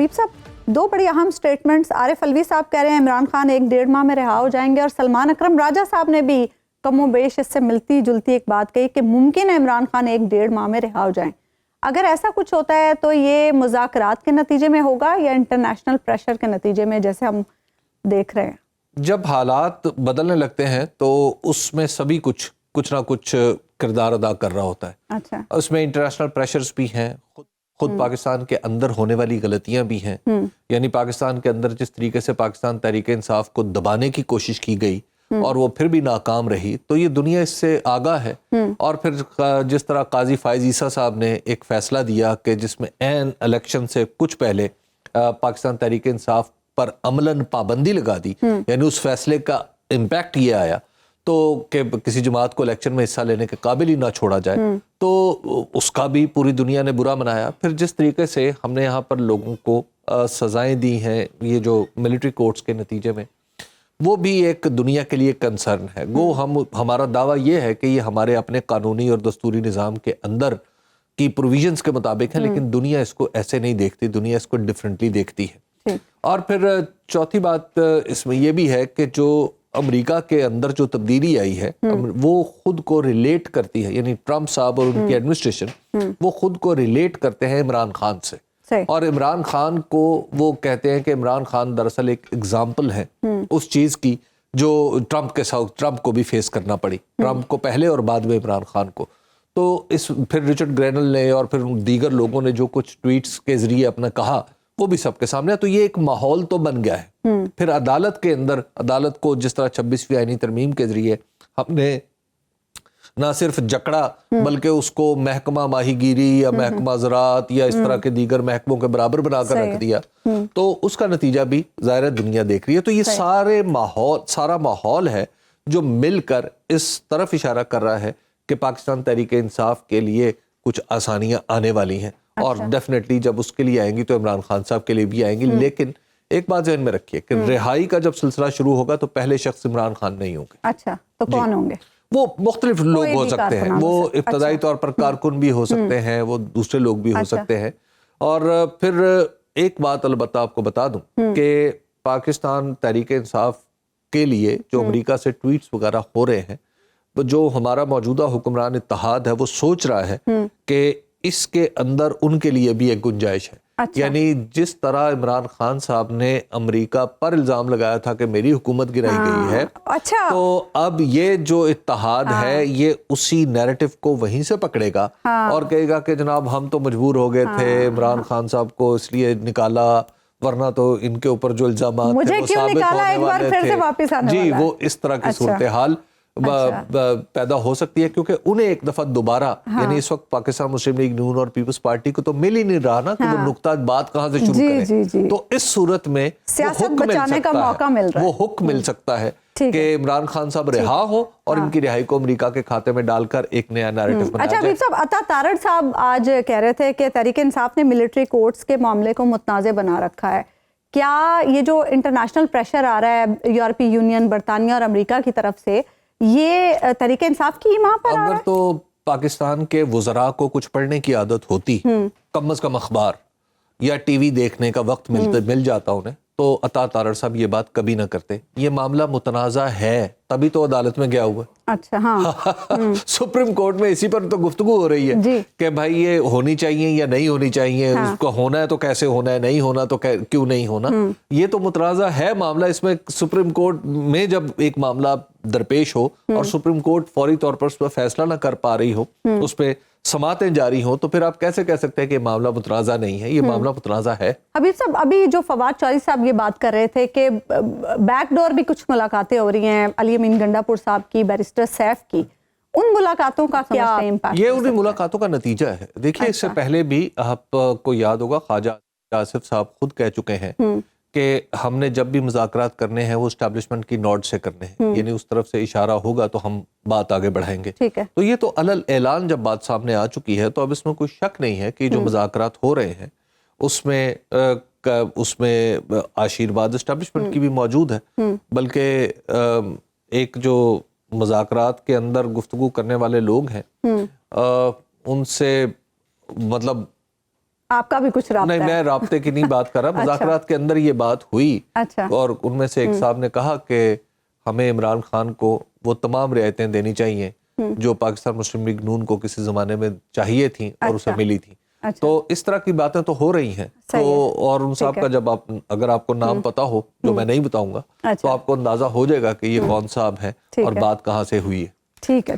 حبیب صاحب، دو بڑی اہم سٹیٹمنٹس عارف الوی صاحب کہہ رہے ہیں عمران خان 1-1.5 ماہ میں رہا ہو جائیں گے، اور سلمان اکرم راجہ صاحب نے بھی کم و بیش اس سے ملتی جلتی ایک بات کہی کہ ممکن ہے عمران خان 1-1.5 ماہ میں رہا ہو جائیں۔ اگر ایسا کچھ ہوتا ہے تو یہ مذاکرات کے نتیجے میں ہوگا یا انٹرنیشنل پریشر کے نتیجے میں، جیسے ہم دیکھ رہے ہیں؟ جب حالات بدلنے لگتے ہیں تو اس میں سبھی کچھ نہ کچھ کردار ادا کر رہا ہوتا ہے۔ اچھا، اس میں انٹرنیشنل پریشرز بھی ہیں، خود پاکستان کے اندر ہونے والی غلطیاں بھی ہیں، یعنی پاکستان کے اندر جس طریقے سے پاکستان تحریک انصاف کو دبانے کی کوشش کی گئی اور وہ پھر بھی ناکام رہی، تو یہ دنیا اس سے آگاہ ہے۔ اور پھر جس طرح قاضی فائز عیسیٰ صاحب نے ایک فیصلہ دیا کہ جس میں عین الیکشن سے کچھ پہلے پاکستان تحریک انصاف پر عملاً پابندی لگا دی، یعنی اس فیصلے کا امپیکٹ یہ آیا تو کہ کسی جماعت کو الیکشن میں حصہ لینے کے قابل ہی نہ چھوڑا جائے، تو اس کا بھی پوری دنیا نے برا منایا۔ پھر جس طریقے سے ہم نے یہاں پر لوگوں کو سزائیں دی ہیں یہ جو ملٹری کورٹس کے نتیجے میں، وہ بھی ایک دنیا کے لیے کنسرن ہے۔ گو ہمارا دعویٰ یہ ہے کہ یہ ہمارے اپنے قانونی اور دستوری نظام کے اندر کی پروویژنز کے مطابق ہیں، لیکن دنیا اس کو ایسے نہیں دیکھتی، دنیا اس کو ڈیفرنٹلی دیکھتی ہے۔ اور پھر چوتھی بات اس میں یہ بھی ہے کہ جو امریکہ کے اندر جو تبدیلی آئی ہے وہ خود کو ریلیٹ کرتی ہے، یعنی ٹرمپ صاحب اور ان کی ایڈمنسٹریشن وہ خود کو ریلیٹ کرتے ہیں عمران خان سے، اور عمران خان کو وہ کہتے ہیں کہ عمران خان دراصل ایک ایگزامپل ہے اس چیز کی جو ٹرمپ کے ساتھ ٹرمپ کو بھی فیس کرنا پڑی، ٹرمپ کو پہلے اور بعد میں عمران خان کو۔ تو پھر رچرڈ گرینل نے اور پھر دیگر لوگوں نے جو کچھ ٹویٹس کے ذریعے اپنا کہا وہ بھی سب کے سامنے ہے، تو یہ ایک ماحول تو بن گیا ہے۔ پھر عدالت کے اندر عدالت کو جس طرح 26ویں آئینی ترمیم کے ذریعے ہم نے نہ صرف جکڑا بلکہ اس کو محکمہ ماہی گیری یا محکمہ زراعت یا اس طرح کے دیگر محکموں کے برابر بنا کر رکھ دیا، تو اس کا نتیجہ بھی ظاہر دنیا دیکھ رہی ہے۔ تو یہ سارا ماحول ہے جو مل کر اس طرف اشارہ کر رہا ہے کہ پاکستان تحریک انصاف کے لیے کچھ آسانیاں آنے والی ہیں، اور ڈیفینیٹلی جب اس کے لیے آئیں گی تو عمران خان صاحب کے لیے بھی آئیں گی۔ لیکن ایک بات ذہن میں رکھیے کہ رہائی کا جب سلسلہ شروع ہوگا تو پہلے شخص عمران خان نہیں ہوں گے۔ اچھا، تو کون ہوں گے؟ وہ مختلف لوگ ہو سکتے ہیں، وہ ابتدائی طور پر کارکن بھی ہو سکتے ہیں، وہ دوسرے لوگ بھی ہو سکتے ہیں۔ اور پھر ایک بات البتہ آپ کو بتا دوں کہ پاکستان تحریک انصاف کے لیے جو امریکہ سے ٹویٹس وغیرہ ہو رہے ہیں، جو ہمارا موجودہ حکمران اتحاد ہے وہ سوچ رہا ہے کہ اس کے اندر ان کے لیے بھی ایک گنجائش ہے۔ یعنی جس طرح عمران خان صاحب نے امریکہ پر الزام لگایا تھا کہ میری حکومت گرائی گئی ہے، تو اب یہ جو اتحاد ہے یہ اسی نیریٹو کو وہیں سے پکڑے گا اور کہے گا کہ جناب ہم تو مجبور ہو گئے تھے، عمران خان صاحب کو اس لیے نکالا ورنہ تو ان کے اوپر جو الزامات تھے وہ ثابت ہونے والے تھے۔ جی، وہ اس طرح کی صورتحال پیدا ہو سکتی ہے، کیونکہ انہیں ایک دفعہ دوبارہ یعنی اس وقت پاکستان مسلم لیگ نون اور پیپلز پارٹی کو تو مل ہی نہیں رہا نا کہ وہ نقطہ بات کہاں سے شروع کریں، تو اس صورت میں وہ حکم مل سکتا ہے کہ عمران خان صاحب رہا ہو اور ان کی رہائی کو امریکہ کے کھاتے میں ڈال کر ایک نیا نیریٹو بنایا جائے۔ اچھا حبیب صاحب، عطا تارڑ صاحب آج کہہ رہے تھے کہ تحریک انصاف نے ملٹری کورٹس کے معاملے کو متنازع بنا رکھا ہے، کیا یہ جو انٹرنیشنل پریشر آ رہا ہے یورپی یونین، برطانیہ اور امریکہ کی طرف سے، یہ تحریک انصاف کی ماں پر آ رہا ہے؟ اگر تو پاکستان کے وزراء کو کچھ پڑھنے کی عادت ہوتی، کم از کم اخبار یا ٹی وی دیکھنے کا وقت مل جاتا انہیں، تو عطا تارڑ صاحب یہ بات کبھی نہ کرتے۔ یہ معاملہ متنازع ہے تبھی تو عدالت میں گیا ہوا ہے۔ اچھا، ہاں، سپریم کورٹ میں اسی پر تو گفتگو ہو رہی ہے کہ بھائی یہ ہونی چاہیے یا نہیں ہونی چاہیے، اس کو ہونا ہے تو کیسے ہونا ہے، نہیں ہونا تو کیوں نہیں ہونا۔ یہ تو متنازع ہے معاملہ، اس میں سپریم کورٹ میں جب ایک معاملہ درپیش ہو اور سپریم کورٹ فوری طور پر اس پر فیصلہ نہ کر پا رہی ہو، اس پہ سماعتیں جاری ہوں، تو پھر آپ کیسے کہہ سکتے ہیں کہ یہ معاملہ متنازع نہیں ہے؟ یہ معاملہ متنازع ہے۔ حبیب صاحب، ابھی جو فواد چودھری صاحب یہ بات کر رہے تھے کہ بیک ڈور بھی کچھ ملاقاتیں ہو رہی ہیں، علی امین گنڈا پور صاحب کی، بیرسٹر سیف کی، ان ملاقاتوں کا کیا امپیکٹ؟ یہ انہیں ملاقاتوں کا نتیجہ ہے۔ دیکھیے، اس سے پہلے بھی آپ کو یاد ہوگا خواجہ آصف صاحب خود کہہ چکے ہیں کہ ہم نے جب بھی مذاکرات کرنے ہیں وہ اسٹیبلشمنٹ کی نوڈ سے کرنے ہیں، یعنی اس طرف سے اشارہ ہوگا تو ہم بات آگے بڑھائیں گے۔ تو یہ تو علل اعلان جب بات سامنے آ چکی ہے تو اب اس میں کوئی شک نہیں ہے کہ جو مذاکرات ہو رہے ہیں اس میں آشیرواد اسٹیبلشمنٹ کی بھی موجود ہے، بلکہ ایک جو مذاکرات کے اندر گفتگو کرنے والے لوگ ہیں ان سے مطلب آپ کا بھی کچھ رابطہ نہیں، میں رابطے کی نہیں بات کر رہا، مذاکرات کے اندر یہ بات ہوئی اور ان میں سے ایک صاحب نے کہا کہ ہمیں عمران خان کو وہ تمام رعایتیں دینی چاہیے جو پاکستان مسلم لیگ نون کو کسی زمانے میں چاہیے تھیں اور اسے ملی تھی. تو اس طرح کی باتیں تو ہو رہی ہیں. تو اور ان صاحب کا جب اگر آپ کو نام پتا ہو جو میں نہیں بتاؤں گا تو آپ کو اندازہ ہو جائے گا کہ یہ کون صاحب ہیں اور بات کہاں سے ہوئی ہے. ٹھیک ہے.